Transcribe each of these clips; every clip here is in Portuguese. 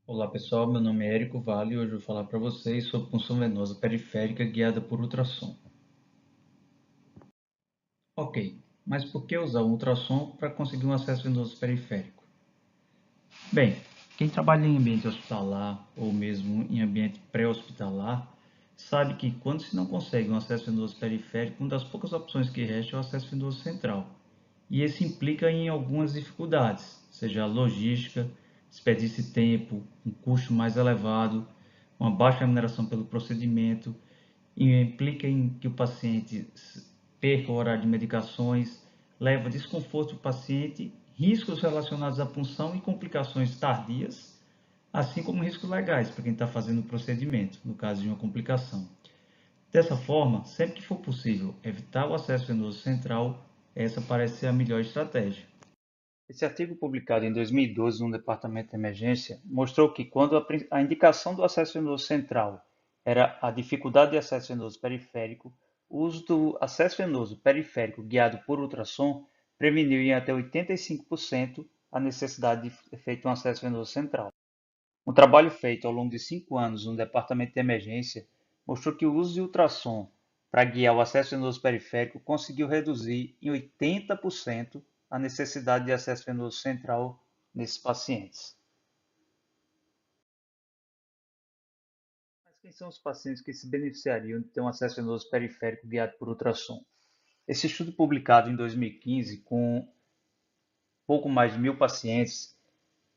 Olá pessoal, meu nome é Érico Vale e hoje eu vou falar para vocês sobre punção venosa periférica guiada por ultrassom. Ok, mas por que usar o ultrassom para conseguir um acesso venoso periférico? Bem, quem trabalha em ambiente hospitalar ou mesmo em ambiente pré-hospitalar sabe que quando se não consegue um acesso venoso periférico, uma das poucas opções que resta é o acesso venoso central. E esse implica em algumas dificuldades, seja logística, desperdício de tempo, um custo mais elevado, uma baixa remuneração pelo procedimento, e implica em que o paciente perca o horário de medicações, leva desconforto ao paciente, riscos relacionados à punção e complicações tardias, assim como riscos legais para quem está fazendo o procedimento, no caso de uma complicação. Dessa forma, sempre que for possível evitar o acesso venoso central, essa parece ser a melhor estratégia. Esse artigo, publicado em 2012 no Departamento de Emergência, mostrou que quando a indicação do acesso venoso central era a dificuldade de acesso venoso periférico, o uso do acesso venoso periférico guiado por ultrassom preveniu em até 85% a necessidade de ser feito um acesso venoso central. Um trabalho feito ao longo de 5 anos no Departamento de Emergência mostrou que o uso de ultrassom para guiar o acesso venoso periférico conseguiu reduzir em 80% a necessidade de acesso venoso central nesses pacientes. Mas quem são os pacientes que se beneficiariam de ter um acesso venoso periférico guiado por ultrassom? Esse estudo, publicado em 2015, com pouco mais de 1.000 pacientes,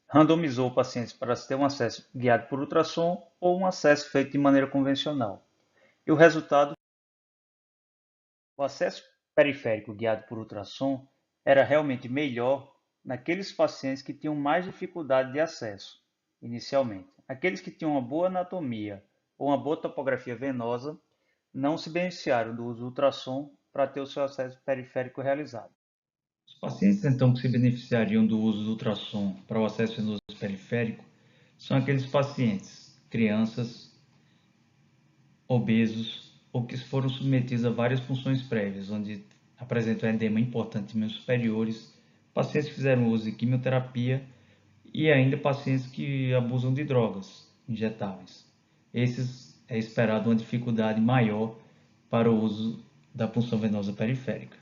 randomizou pacientes para ter um acesso guiado por ultrassom ou um acesso feito de maneira convencional. E o resultado, o acesso periférico guiado por ultrassom era realmente melhor naqueles pacientes que tinham mais dificuldade de acesso, inicialmente. Aqueles que tinham uma boa anatomia ou uma boa topografia venosa não se beneficiaram do uso do ultrassom para ter o seu acesso periférico realizado. Os pacientes, então, que se beneficiariam do uso do ultrassom para o acesso venoso periférico são aqueles pacientes, crianças, obesos ou que foram submetidos a várias funções prévias, onde apresentam edema importante em membros superiores, pacientes que fizeram uso de quimioterapia e ainda pacientes que abusam de drogas injetáveis. Esses é esperado uma dificuldade maior para o uso da punção venosa periférica.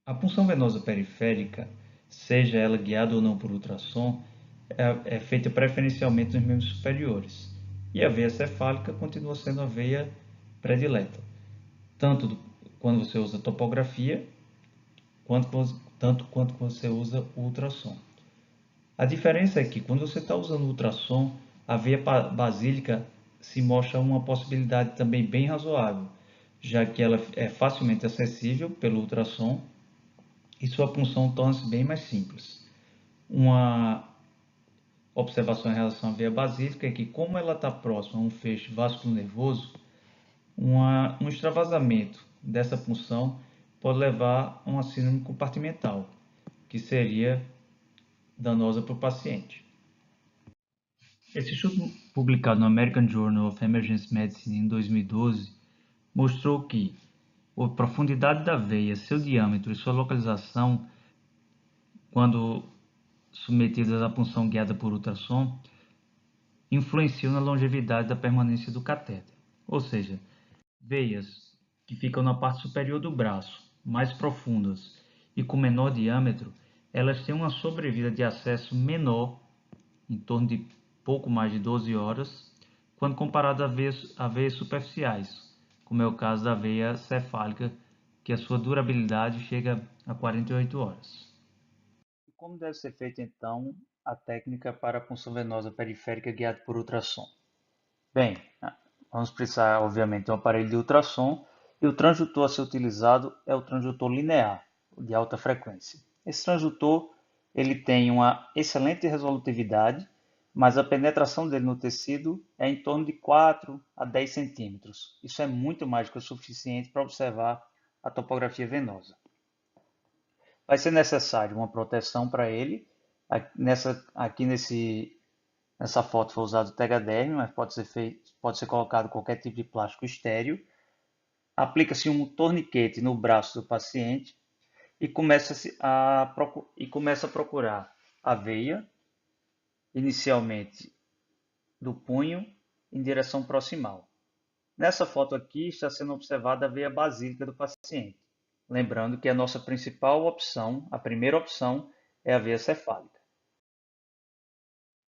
A punção venosa periférica, seja ela guiada ou não por ultrassom, é feita preferencialmente nos membros superiores. E a veia cefálica continua sendo a veia predileta, tanto quando você usa topografia, tanto quanto você usa o ultrassom. A diferença é que quando você está usando o ultrassom, a veia basílica se mostra uma possibilidade também bem razoável, já que ela é facilmente acessível pelo ultrassom e sua punção torna-se bem mais simples. Uma observação em relação à veia basílica é que, como ela está próxima a um feixe vasculonervoso, um extravasamento dessa punção pode levar a uma síndrome compartimental, que seria danosa para o paciente. Esse estudo, publicado no American Journal of Emergency Medicine em 2012, mostrou que a profundidade da veia, seu diâmetro e sua localização, quando submetidas à punção guiada por ultrassom, influenciam na longevidade da permanência do catéter. Ou seja, veias que ficam na parte superior do braço, mais profundas e com menor diâmetro, elas têm uma sobrevida de acesso menor, em torno de pouco mais de 12 horas, quando comparado a veias superficiais, como é o caso da veia cefálica, que a sua durabilidade chega a 48 horas. E como deve ser feita então a técnica para a punção venosa periférica guiada por ultrassom? Bem, vamos precisar, obviamente, de um aparelho de ultrassom e o transdutor a ser utilizado é o transdutor linear, de alta frequência. Esse transdutor ele tem uma excelente resolutividade, mas a penetração dele no tecido é em torno de 4 a 10 centímetros. Isso é muito mais do que o suficiente para observar a topografia venosa. Vai ser necessário uma proteção para ele. Nessa foto foi usado o Tegaderm, mas pode ser colocado qualquer tipo de plástico estéreo. Aplica-se um torniquete no braço do paciente e começa a procurar a veia inicialmente do punho em direção proximal. Nessa foto aqui está sendo observada a veia basílica do paciente. Lembrando que a nossa principal opção, a primeira opção, é a veia cefálica.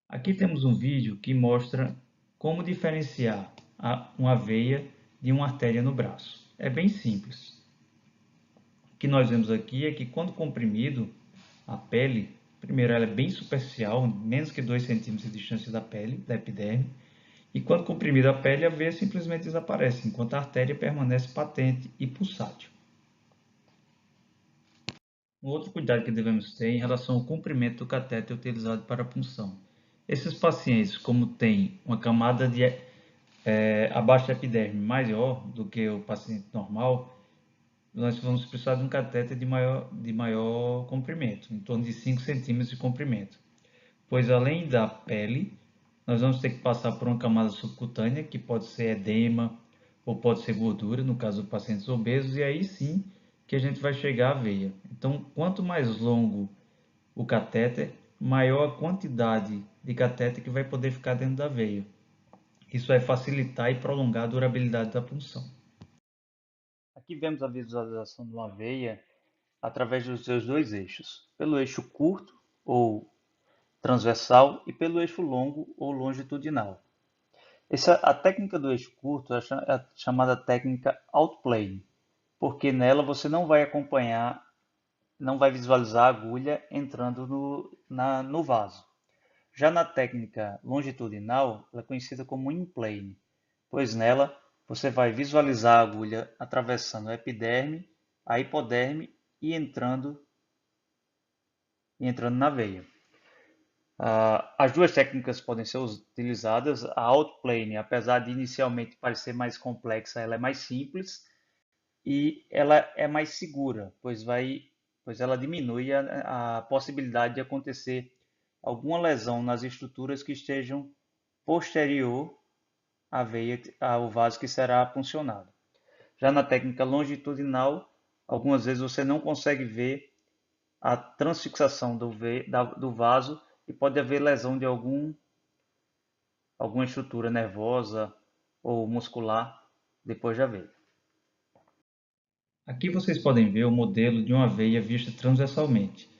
Aqui temos um vídeo que mostra como diferenciar uma veia de uma artéria no braço. É bem simples. O que nós vemos aqui é que quando comprimido, a pele, primeiro ela é bem superficial, menos que 2 centímetros de distância da pele, da epiderme, e quando comprimida a pele, a veia simplesmente desaparece, enquanto a artéria permanece patente e pulsátil. Um outro cuidado que devemos ter em relação ao comprimento do catéter utilizado para a punção. Esses pacientes, como têm uma camada abaixo da epiderme maior do que o paciente normal, nós vamos precisar de um catéter de maior comprimento, em torno de 5 centímetros de comprimento, pois além da pele, nós vamos ter que passar por uma camada subcutânea, que pode ser edema ou pode ser gordura, no caso de pacientes obesos, e aí sim que a gente vai chegar à veia. Então, quanto mais longo o catéter, maior a quantidade de catéter que vai poder ficar dentro da veia. Isso vai facilitar e prolongar a durabilidade da punção. Aqui vemos a visualização de uma veia através dos seus dois eixos, pelo eixo curto ou transversal e pelo eixo longo ou longitudinal. A técnica do eixo curto é a chamada técnica outplane, porque nela você não vai acompanhar, não vai visualizar a agulha entrando no vaso. Já na técnica longitudinal, ela é conhecida como inplane, pois nela você vai visualizar a agulha atravessando a epiderme, a hipoderme e entrando na veia. As duas técnicas podem ser utilizadas. A outplane, apesar de inicialmente parecer mais complexa, ela é mais simples e ela é mais segura, pois ela diminui a possibilidade de acontecer alguma lesão nas estruturas que estejam posterior à veia, ao vaso que será puncionado. Já na técnica longitudinal, algumas vezes você não consegue ver a transfixação do vaso e pode haver lesão de alguma estrutura nervosa ou muscular depois da veia. Aqui vocês podem ver o modelo de uma veia vista transversalmente,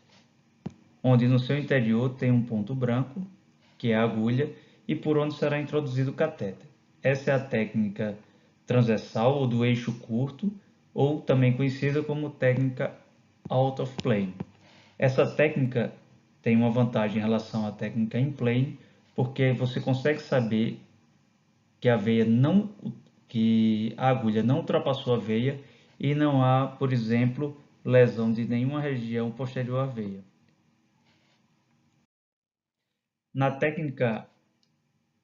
onde no seu interior tem um ponto branco, que é a agulha, e por onde será introduzido o catéter. Essa é a técnica transversal ou do eixo curto, ou também conhecida como técnica out of plane. Essa técnica tem uma vantagem em relação à técnica in plane, porque você consegue saber que que a agulha não ultrapassou a veia e não há, por exemplo, lesão de nenhuma região posterior à veia. Na técnica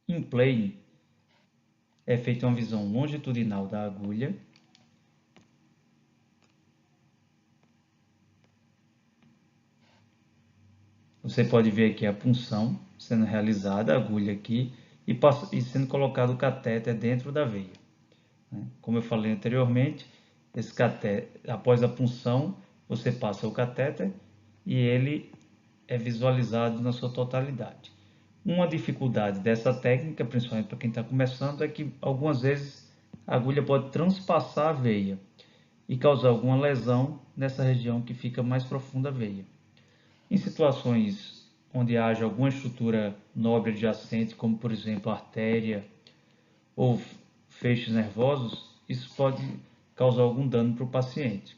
in plane é feita uma visão longitudinal da agulha. Você pode ver aqui a punção sendo realizada, a agulha aqui, e sendo colocado o catéter dentro da veia. Como eu falei anteriormente, esse catéter, após a punção, você passa o catéter e ele é visualizado na sua totalidade. Uma dificuldade dessa técnica, principalmente para quem está começando, é que algumas vezes a agulha pode transpassar a veia e causar alguma lesão nessa região que fica mais profunda a veia. Em situações onde haja alguma estrutura nobre adjacente, como por exemplo a artéria ou feixes nervosos, isso pode causar algum dano para o paciente.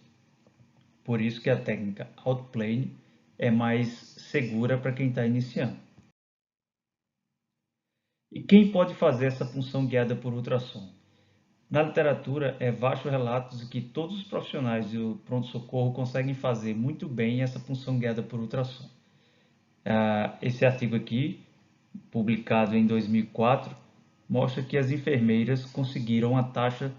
Por isso que a técnica outplane é mais segura para quem está iniciando. E quem pode fazer essa punção guiada por ultrassom? Na literatura, é vasto relatos de que todos os profissionais do pronto-socorro conseguem fazer muito bem essa punção guiada por ultrassom. Esse artigo aqui, publicado em 2004, mostra que as enfermeiras conseguiram a taxa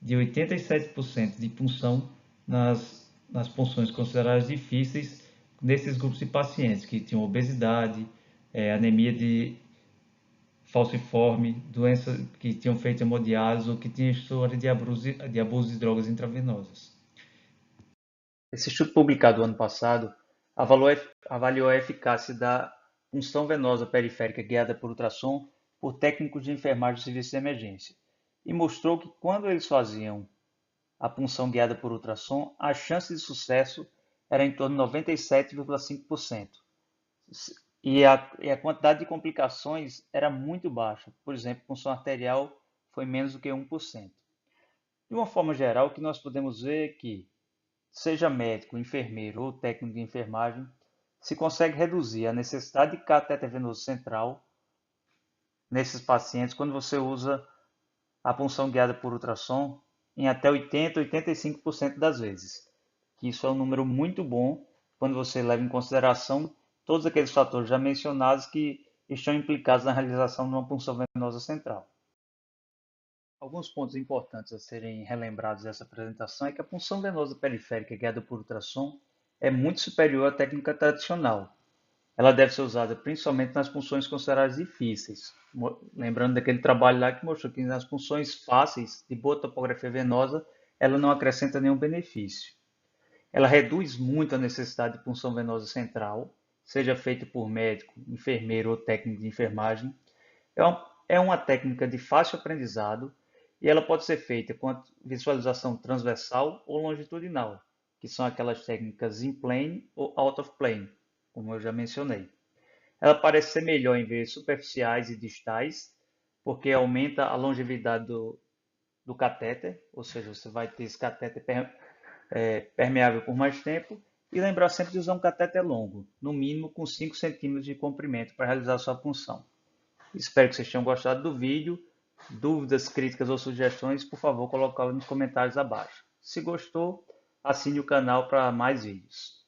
de 87% de punção nas punções consideradas difíceis nesses grupos de pacientes que tinham obesidade, anemia de falciforme, doenças que tinham feito hemodiálise ou que tinham história de abuso de drogas intravenosas. Esse estudo publicado ano passado avaliou a eficácia da punção venosa periférica guiada por ultrassom por técnicos de enfermagem do serviço de emergência e mostrou que quando eles faziam a punção guiada por ultrassom, a chance de sucesso era em torno de 97,5%. E a quantidade de complicações era muito baixa. Por exemplo, punção arterial foi menos do que 1%. De uma forma geral, o que nós podemos ver é que, seja médico, enfermeiro ou técnico de enfermagem, se consegue reduzir a necessidade de catéter venoso central nesses pacientes quando você usa a punção guiada por ultrassom em até 80 a 85% das vezes. Que isso é um número muito bom quando você leva em consideração todos aqueles fatores já mencionados que estão implicados na realização de uma punção venosa central. Alguns pontos importantes a serem relembrados dessa apresentação é que a punção venosa periférica guiada por ultrassom é muito superior à técnica tradicional. Ela deve ser usada principalmente nas punções consideradas difíceis. Lembrando daquele trabalho lá que mostrou que nas punções fáceis, de boa topografia venosa, ela não acrescenta nenhum benefício. Ela reduz muito a necessidade de punção venosa central, seja feita por médico, enfermeiro ou técnico de enfermagem. É uma técnica de fácil aprendizado e ela pode ser feita com a visualização transversal ou longitudinal, que são aquelas técnicas in plane ou out of plane, como eu já mencionei. Ela parece ser melhor em veias superficiais e distais, porque aumenta a longevidade do catéter, ou seja, você vai ter esse catéter permeável por mais tempo, e lembrar sempre de usar um catéter longo, no mínimo com 5 centímetros de comprimento para realizar a sua punção. Espero que vocês tenham gostado do vídeo. Dúvidas, críticas ou sugestões, por favor, coloque nos comentários abaixo. Se gostou, assine o canal para mais vídeos.